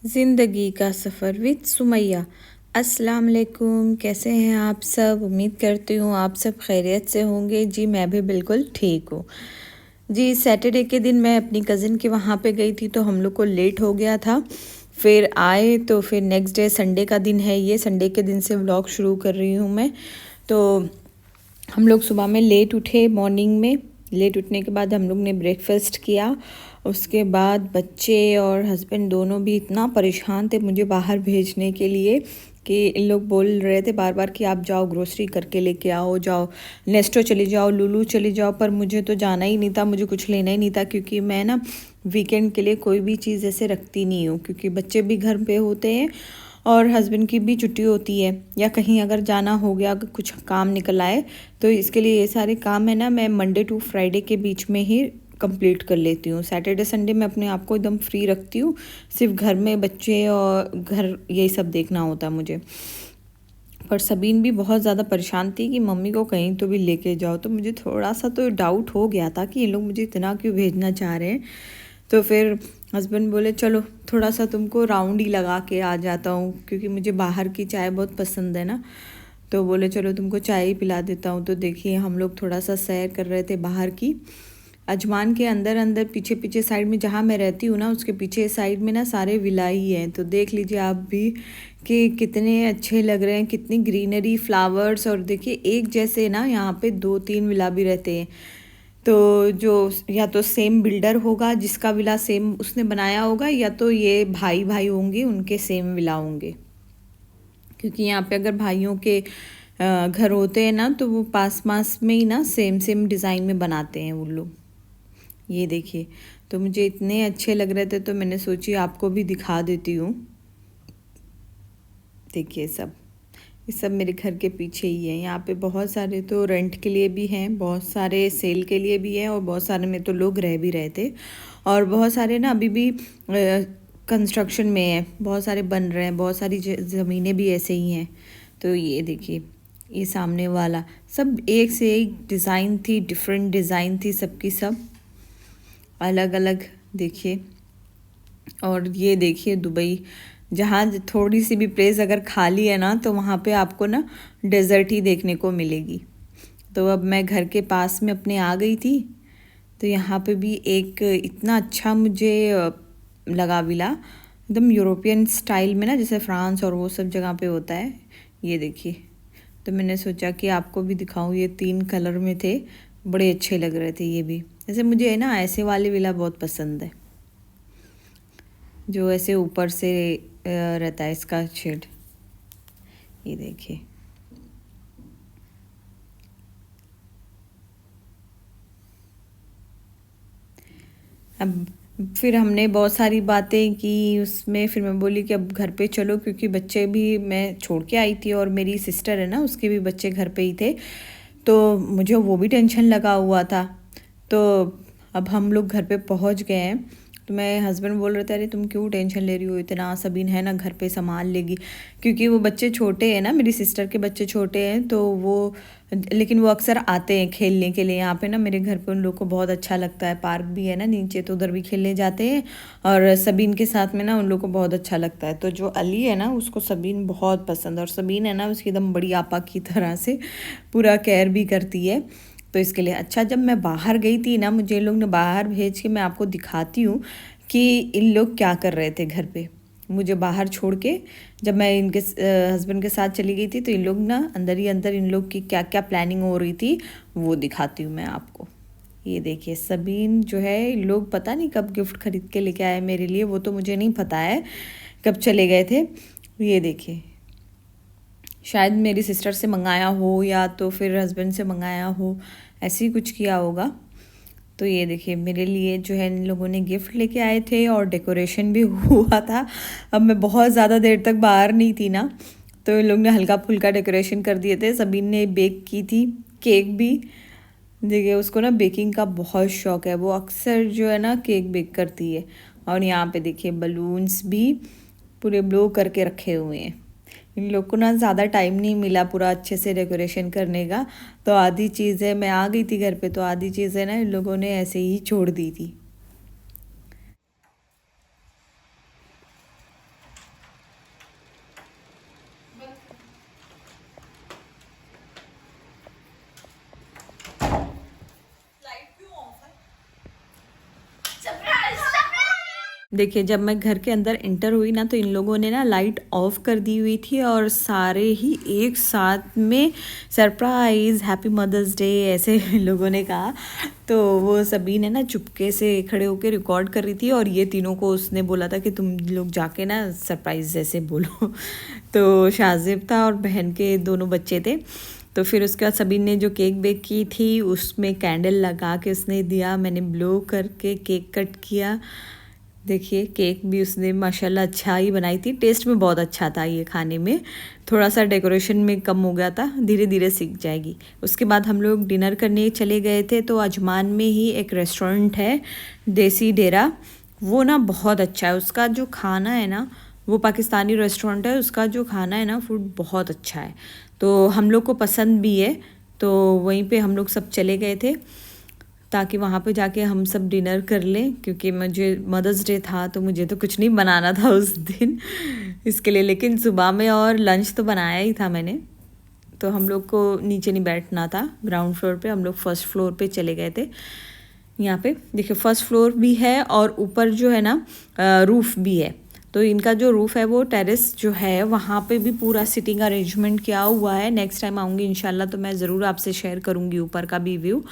ज़िंदगी का सफ़र विद सुमैया। अस्सलाम वालेकुम, कैसे हैं आप सब? उम्मीद करती हूँ आप सब खैरियत से होंगे। जी मैं भी बिल्कुल ठीक हूँ। जी सैटरडे के दिन मैं अपनी कज़िन के वहाँ पे गई थी तो हम लोग को लेट हो गया था। फिर आए तो फिर नेक्स्ट डे संडे का दिन है, ये संडे के दिन से व्लॉग शुरू कर रही हूँ मैं। तो हम लोग सुबह में लेट उठे, मॉर्निंग में लेट उठने के बाद हम लोग ने ब्रेकफास्ट किया। उसके बाद बच्चे और हस्बैंड दोनों भी इतना परेशान थे मुझे बाहर भेजने के लिए कि इन लोग बोल रहे थे बार बार कि आप जाओ ग्रोसरी करके लेके आओ, जाओ नेस्टो चली जाओ, लुलु चली जाओ। पर मुझे तो जाना ही नहीं था, मुझे कुछ लेना ही नहीं था क्योंकि मैं ना वीकेंड के लिए कोई भी चीज़ ऐसे रखती नहीं हूँ क्योंकि बच्चे भी घर पे होते हैं और हस्बैंड की भी छुट्टी होती है या कहीं अगर जाना हो गया, अगर कुछ काम निकल आए तो इसके लिए ये सारे काम है ना मैं मंडे टू फ्राइडे के बीच में ही कंप्लीट कर लेती हूँ। सैटरडे संडे मैं अपने आप को एकदम फ्री रखती हूँ, सिर्फ घर में बच्चे और घर यही सब देखना होता है मुझे। पर सबीन भी बहुत ज़्यादा परेशान थी कि मम्मी को कहीं तो भी लेके जाओ, तो मुझे थोड़ा सा तो डाउट हो गया था कि ये लोग मुझे इतना क्यों भेजना चाह रहे हैं। तो फिर हस्बैंड बोले चलो थोड़ा सा तुमको राउंड ही लगा के आ जाता हूँ क्योंकि मुझे बाहर की चाय बहुत पसंद है ना। तो बोले चलो तुमको चाय ही पिला देता हूँ। तो देखिए हम लोग थोड़ा सा सैर कर रहे थे बाहर की। अजमान के अंदर अंदर पीछे पीछे साइड में जहाँ मैं रहती हूँ ना उसके पीछे साइड में ना सारे विला ही हैं। तो देख लीजिए आप भी कि कितने अच्छे लग रहे हैं, कितनी ग्रीनरी, फ्लावर्स। और देखिए एक जैसे ना यहाँ पे 2-3 विला भी रहते हैं। तो जो या तो सेम बिल्डर होगा जिसका विला सेम उसने बनाया होगा या तो ये भाई भाई होंगे, उनके सेम विला होंगे। क्योंकि यहाँ पे अगर भाइयों के घर होते हैं ना तो वो पास पास में ही ना सेम सेम डिज़ाइन में बनाते हैं वो लोग। ये देखिए, तो मुझे इतने अच्छे लग रहे थे तो मैंने सोची आपको भी दिखा देती हूँ। देखिए सब, ये सब मेरे घर के पीछे ही है। यहाँ पे बहुत सारे तो रेंट के लिए भी हैं, बहुत सारे सेल के लिए भी हैं और बहुत सारे में तो लोग रह भी रहे थे। और बहुत सारे ना अभी भी कंस्ट्रक्शन में है, बहुत सारे बन रहे हैं, बहुत सारी ज़मीनें भी ऐसे ही हैं। तो ये देखिए ये सामने वाला सब एक से एक डिज़ाइन थी, डिफरेंट डिज़ाइन थी सबकी, सब अलग अलग। देखिए और ये देखिए दुबई, जहाँ थोड़ी सी भी प्लेस अगर खाली है ना तो वहाँ पे आपको ना डेजर्ट ही देखने को मिलेगी। तो अब मैं घर के पास में अपने आ गई थी तो यहाँ पे भी एक इतना अच्छा मुझे लगा विला, एकदम यूरोपियन स्टाइल में ना, जैसे फ्रांस और वो सब जगह पे होता है। ये देखिए, तो मैंने सोचा कि आपको भी दिखाऊं। ये 3 कलर में थे, बड़े अच्छे लग रहे थे ये भी। जैसे मुझे है ना ऐसे वाले विला बहुत पसंद है जो ऐसे ऊपर से रहता है इसका शेड। ये देखिए, अब फिर हमने बहुत सारी बातें की उसमें। फिर मैं बोली कि अब घर पे चलो क्योंकि बच्चे भी मैं छोड़ के आई थी और मेरी सिस्टर है ना उसके भी बच्चे घर पे ही थे, तो मुझे वो भी टेंशन लगा हुआ था। तो अब हम लोग घर पे पहुंच गए हैं। तो मैं हस्बैंड बोल रहे थे अरे तुम क्यों टेंशन ले रही हो इतना, सबीन है ना घर पे संभाल लेगी। क्योंकि वो बच्चे छोटे हैं ना, मेरी सिस्टर के बच्चे छोटे हैं तो वो, लेकिन वो अक्सर आते हैं खेलने के लिए यहाँ पे ना। मेरे घर पे उन लोग को बहुत अच्छा लगता है, पार्क भी है ना नीचे तो उधर भी खेलने जाते हैं और सबीन के साथ में ना उन लोग को बहुत अच्छा लगता है। तो जो अली है ना उसको सबीन बहुत पसंद है और सबीन है ना उसकी एकदम बड़ी आपा की तरह से पूरा केयर भी करती है। तो इसके लिए अच्छा, जब मैं बाहर गई थी ना, मुझे इन लोग ने बाहर भेज के, मैं आपको दिखाती हूँ कि इन लोग क्या कर रहे थे घर पे मुझे बाहर छोड़ के। जब मैं इनके हस्बैंड के साथ चली गई थी तो इन लोग ना अंदर ही अंदर इन लोग की क्या क्या प्लानिंग हो रही थी वो दिखाती हूँ मैं आपको। ये देखिए सबीन जो है, इन लोग पता नहीं कब गिफ्ट खरीद के लेके आए मेरे लिए, वो तो मुझे नहीं पता है कब चले गए थे। ये देखिए, शायद मेरी सिस्टर से मंगाया हो या तो फिर हस्बैंड से मंगाया हो, ऐसे ही कुछ किया होगा। तो ये देखिए मेरे लिए जो है इन लोगों ने गिफ्ट लेके आए थे और डेकोरेशन भी हुआ था। अब मैं बहुत ज़्यादा देर तक बाहर नहीं थी ना, तो इन लोग ने हल्का फुल्का डेकोरेशन कर दिए थे। सबीन ने बेक की थी केक भी। देखिए उसको ना बेकिंग का बहुत शौक है, वो अक्सर जो है ना केक बेक करती है। और यहाँ पे देखिए बलून्स भी पूरे ब्लो करके रखे हुए हैं। इन लोग को ना ज़्यादा टाइम नहीं मिला पूरा अच्छे से डेकोरेशन करने का, तो आधी चीज़ें, मैं आ गई थी घर पे तो आधी चीज़ें ना इन लोगों ने ऐसे ही छोड़ दी थी। देखिए जब मैं घर के अंदर इंटर हुई ना तो इन लोगों ने ना लाइट ऑफ कर दी हुई थी और सारे ही एक साथ में सरप्राइज़ हैप्पी मदर्स डे ऐसे इन लोगों ने कहा। तो वो सभी ने ना चुपके से खड़े होकर रिकॉर्ड कर रही थी और ये तीनों को उसने बोला था कि तुम लोग जाके ना सरप्राइज़ जैसे बोलो। तो शाजिब था और बहन के दोनों बच्चे थे। तो फिर उसके बाद सभी ने जो केक बेक की थी उसमें कैंडल लगा के उसने दिया, मैंने ब्लो करके केक कट किया। देखिए केक भी उसने माशाल्लाह अच्छा ही बनाई थी, टेस्ट में बहुत अच्छा था ये खाने में। थोड़ा सा डेकोरेशन में कम हो गया था, धीरे धीरे सीख जाएगी। उसके बाद हम लोग डिनर करने चले गए थे। तो अजमान में ही एक रेस्टोरेंट है देसी डेरा, वो ना बहुत अच्छा है। उसका जो खाना है ना, वो पाकिस्तानी रेस्टोरेंट है, उसका जो खाना है ना फूड बहुत अच्छा है। तो हम लोग को पसंद भी है, तो वहीं पे हम लोग सब चले गए थे ताकि वहाँ पे जाके हम सब डिनर कर लें, क्योंकि मुझे मदर्स डे था तो मुझे तो कुछ नहीं बनाना था उस दिन इसके लिए। लेकिन सुबह में और लंच तो बनाया ही था मैंने। तो हम लोग को नीचे नहीं बैठना था ग्राउंड फ्लोर पे, हम लोग फर्स्ट फ्लोर पे चले गए थे। यहाँ पे देखिए फर्स्ट फ्लोर भी है और ऊपर जो है ना रूफ़ भी है। तो इनका जो रूफ़ है वो टेरेस जो है वहाँ पे भी पूरा सिटिंग अरेंजमेंट किया हुआ है। नेक्स्ट टाइम आऊँगी इंशाल्लाह तो मैं ज़रूर आपसे शेयर करूँगी ऊपर का भी व्यू,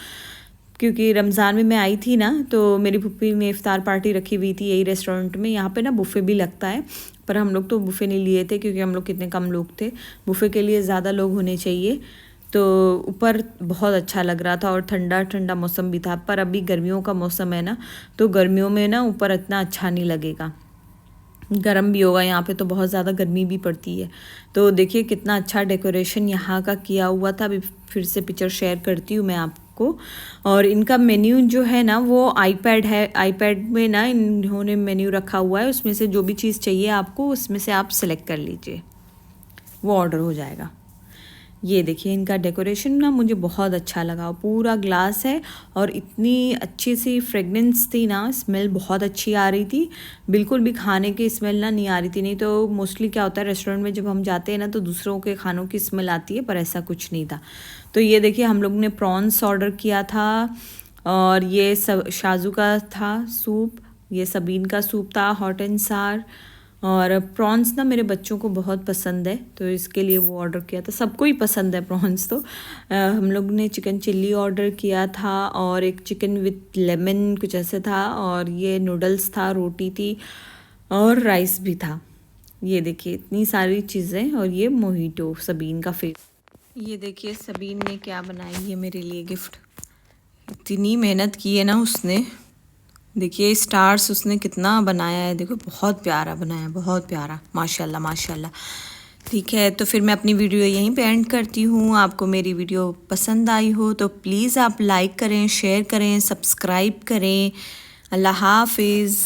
क्योंकि रमज़ान में मैं आई थी ना तो मेरी फूफी ने इफ़्तार पार्टी रखी हुई थी यही रेस्टोरेंट में। यहाँ पे ना बुफ़े भी लगता है, पर हम लोग तो बुफ़े नहीं लिए थे क्योंकि हम लोग कितने कम लोग थे, बुफ़े के लिए ज़्यादा लोग होने चाहिए। तो ऊपर बहुत अच्छा लग रहा था और ठंडा ठंडा मौसम भी था। पर अभी गर्मियों का मौसम है ना, तो गर्मियों में ना ऊपर इतना अच्छा नहीं लगेगा, गर्म भी होगा। यहाँ पे तो बहुत ज़्यादा गर्मी भी पड़ती है। तो देखिए कितना अच्छा डेकोरेशन यहाँ का किया हुआ था। अभी फिर से पिक्चर शेयर करती हूँ मैं आपको। और इनका मेन्यू जो है ना वो आईपैड है, आईपैड में ना इन्होंने मेन्यू रखा हुआ है, उसमें से जो भी चीज़ चाहिए आपको उसमें से आप सेलेक्ट कर लीजिए, वो ऑर्डर हो जाएगा। ये देखिए इनका डेकोरेशन ना मुझे बहुत अच्छा लगा, पूरा ग्लास है और इतनी अच्छी सी फ्रेगनेंस थी ना, स्मेल बहुत अच्छी आ रही थी। बिल्कुल भी खाने की स्मेल ना नहीं आ रही थी। नहीं तो मोस्टली क्या होता है रेस्टोरेंट में जब हम जाते हैं ना तो दूसरों के खानों की स्मेल आती है, पर ऐसा कुछ नहीं था। तो ये देखिए हम लोग ने प्रॉन्स ऑर्डर किया था और ये सब शाजू का था सूप, ये सबीन का सूप था हॉट एंड सार। और प्रॉन्स ना मेरे बच्चों को बहुत पसंद है तो इसके लिए वो ऑर्डर किया था। सबको ही पसंद है प्रॉन्स तो। हम लोग ने चिकन चिल्ली ऑर्डर किया था और एक चिकन विथ लेमन कुछ ऐसे था, और ये नूडल्स था, रोटी थी और राइस भी था। ये देखिए इतनी सारी चीज़ें, और ये मोहिटो सबीन का फेवरेट। ये देखिए सबीन ने क्या बनाई है मेरे लिए गिफ्ट, इतनी मेहनत की है ना उसने। देखिए स्टार्स उसने कितना बनाया है, देखो बहुत प्यारा बनाया है, बहुत प्यारा, माशाल्लाह माशाल्लाह। ठीक है तो फिर मैं अपनी वीडियो यहीं पे एंड करती हूँ। आपको मेरी वीडियो पसंद आई हो तो प्लीज़ आप लाइक करें, शेयर करें, सब्सक्राइब करें। अल्लाह हाफिज़।